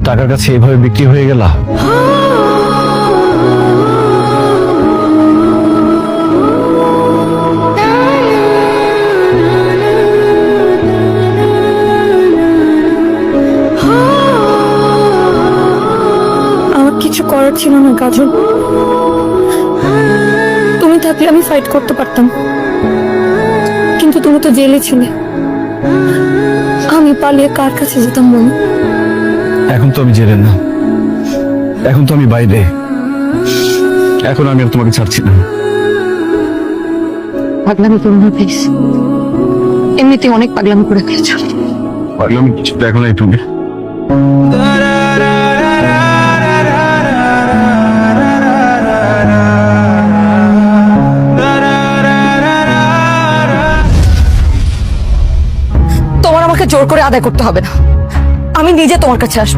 টাকার কাছে এভাবে বিক্রি হয়ে গেল। আমার কিছু করার ছিল না কাজল। তুমি থাকলে আমি ফাইট করতে পারতাম, কিন্তু তুমি তো জেলে ছিলে। আমি পালিয়ে কার কাছে যেতাম বলো? এখন তো আমি জেলে না, এখন তো আমি বাইরে। এখন আমি আর তোমাকে ছাড়ছি না। পাগলামি করো না প্লিজ, এমনিতে অনেক পাগলামি করে ফেলেছ। আমি কিছু দেখো নাই তুমি। তোমার আমাকে জোর করে আদায় করতে হবে না, আমি নিজে তোমার কাছে আসবো।